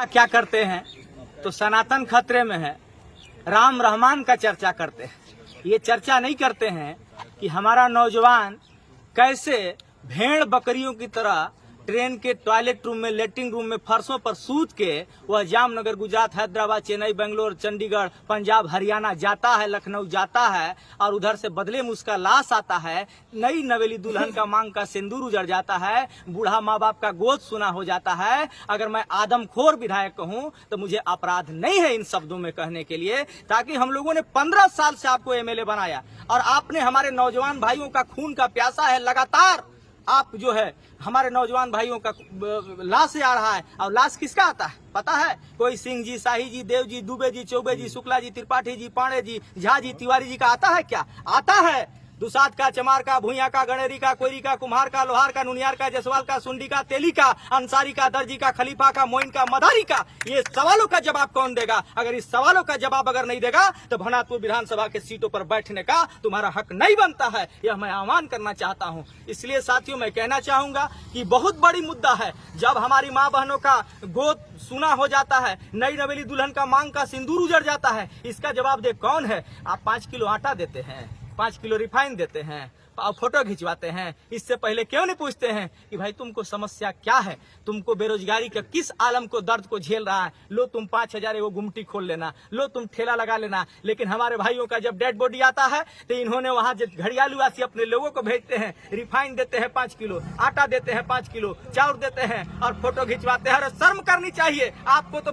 क्या करते हैं तो सनातन खतरे में है, राम रहमान का चर्चा करते हैं। ये चर्चा नहीं करते हैं कि हमारा नौजवान कैसे भेड़ बकरियों की तरह ट्रेन के टॉयलेट रूम में, लेटरिन रूम में, फर्शों पर सूत के वह जामनगर, गुजरात, हैदराबाद, चेन्नई, बेंगलोर, चंडीगढ़, पंजाब, हरियाणा जाता है, लखनऊ जाता है और उधर से बदले में उसका लाश आता है। नई नवेली दुल्हन का मांग का सिंदूर उजड़ जाता है, बूढ़ा माँ बाप का गोद सुना हो जाता है। अगर मैं आदमखोर विधायक कहूँ तो मुझे अपराध नहीं है इन शब्दों में कहने के लिए, ताकि हम लोगों ने 15 साल से आपको एमएलए बनाया और आपने हमारे नौजवान भाइयों का खून का प्यासा है। लगातार आप जो है हमारे नौजवान भाइयों का लाश आ रहा है। और लाश किसका आता है पता है? कोई सिंह जी, शाही जी, देव जी, दुबे जी, चौबे जी, शुक्ला जी, त्रिपाठी जी, पांडे जी, झा जी, तिवारी जी का आता है क्या? आता है दुसाद का, चमार का, भूया का, गणेरी का, कोयरी का, कुम्हार का, लोहार का, नुनियार का, जसवाल का, सुंडी का, तेली का, अंसारी का, दर्जी का, खलीफा का, मोइन का, मदारी का। ये सवालों का जवाब कौन देगा? अगर इस सवालों का जवाब अगर नहीं देगा तो भनातपुर विधानसभा के सीटों पर बैठने का तुम्हारा हक नहीं बनता है। यह मैं आह्वान करना चाहता हूँ। इसलिए साथियों मैं कहना चाहूंगा कि बहुत बड़ी मुद्दा है। जब हमारी माँ बहनों का गोद सुना हो जाता है, नई नवेली दुल्हन का मांग का सिंदूर उजड़ जाता है, इसका जवाब दे कौन है? आप 5 किलो आटा देते हैं, 5 किलो रिफाइन देते हैं और फोटो खिंचवाते हैं। इससे पहले क्यों नहीं पूछते हैं कि भाई तुमको समस्या क्या है? तुमको बेरोजगारी का किस आलम को, दर्द को झेल रहा है? लो तुम 5000 एगो गुमटी खोल लेना, लो तुम ठेला लगा लेना। लेकिन हमारे भाइयों का जब डेड बॉडी आता है तो इन्होंने वहां घड़ियालुवासी अपने लोगों को भेजते हैं, रिफाइन देते हैं 5 किलो, आटा देते हैं 5 किलो, चाउर देते हैं और फोटो खिंचवाते हैं। अरे शर्म करनी चाहिए आपको। तो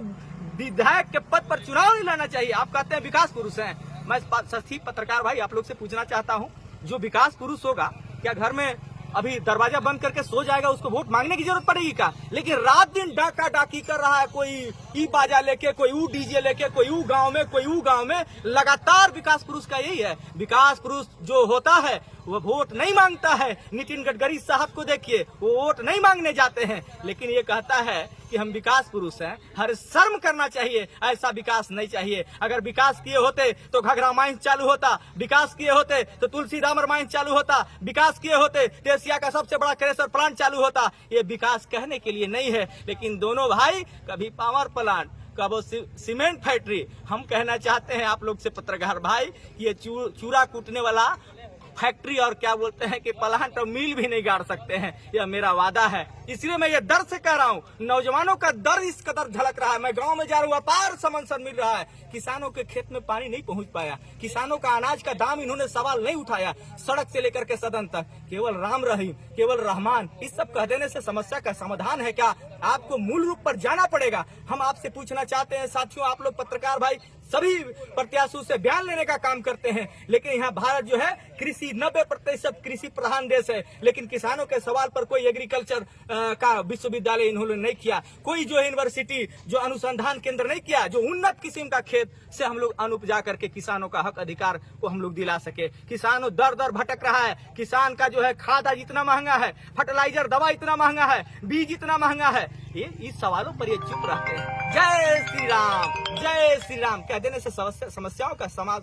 विधायक के पद पर चुनाव नहीं लड़ना चाहिए। आप कहते हैं विकास पुरुष हैं। मैं सच्ची पत्रकार भाई आप लोग से पूछना चाहता हूं, जो विकास पुरुष होगा क्या घर में अभी दरवाजा बंद करके सो जाएगा? उसको वोट मांगने की जरूरत पड़ेगी क्या? लेकिन रात दिन डाका डाकी कर रहा है, कोई ई बाजा लेके, कोई ऊ डीजे लेके, कोई ऊ गांव में, कोई ऊ गांव में। लगातार विकास पुरुष का यही है। विकास पुरुष जो होता है वो वोट नहीं मांगता है। नितिन गडकरी साहब को देखिए, वो वोट नहीं मांगने जाते हैं, लेकिन ये कहता है कि हम विकास पुरुष हैं। हर शर्म करना चाहिए। ऐसा विकास नहीं चाहिए। अगर विकास किए होते तो घघरा माइंस चालू होता, विकास किए होते तो तुलसी रामर माइंस चालू होता, विकास किए होते तो एशिया का सबसे बड़ा क्रेशर प्लांट चालू होता। ये विकास कहने के लिए नहीं है, लेकिन दोनों भाई कभी पावर प्लांट, कब सीमेंट फैक्ट्री। हम कहना चाहते हैं आप लोग से पत्रकार भाई, ये चूरा कूटने वाला फैक्ट्री और क्या बोलते हैं कि प्लांट और मिल भी नहीं गाड़ सकते हैं। यह मेरा वादा है। इसलिए मैं ये डर से कह रहा हूँ, नौजवानों का डर इस कदर झलक रहा है। मैं गांव में जा रहा हूँ, अपार समर्थन मिल रहा है। किसानों के खेत में पानी नहीं पहुंच पाया, किसानों का अनाज का दाम इन्होंने सवाल नहीं उठाया। सड़क से लेकर के सदन तक केवल राम रहीम, केवल रहमान, इस सब कह देने से समस्या का समाधान है क्या? आपको मूल रूप पर जाना पड़ेगा। हम आपसे पूछना चाहते हैं साथियों, आप लोग पत्रकार भाई सभी प्रत्याशियों से बयान लेने का काम करते हैं, लेकिन यहाँ भारत जो है कृषि 90% कृषि प्रधान देश है, लेकिन किसानों के सवाल पर कोई एग्रीकल्चर का विश्वविद्यालय इन्होंने नहीं किया, कोई जो यूनिवर्सिटी, जो अनुसंधान केंद्र नहीं किया, जो उन्नत किस्म का खेत से हम लोग अनुपजा करके किसानों का हक अधिकार को हम लोग दिला सके। किसानों दर दर भटक रहा है। किसान का जो है खाद आज इतना महंगा है, फर्टिलाइजर दवा इतना महंगा है, बीज इतना महंगा है। ये इस सवालों पर ये चुप रहते हैं। जय श्री राम, जय श्री राम कह देने से समस्याओं का समाधान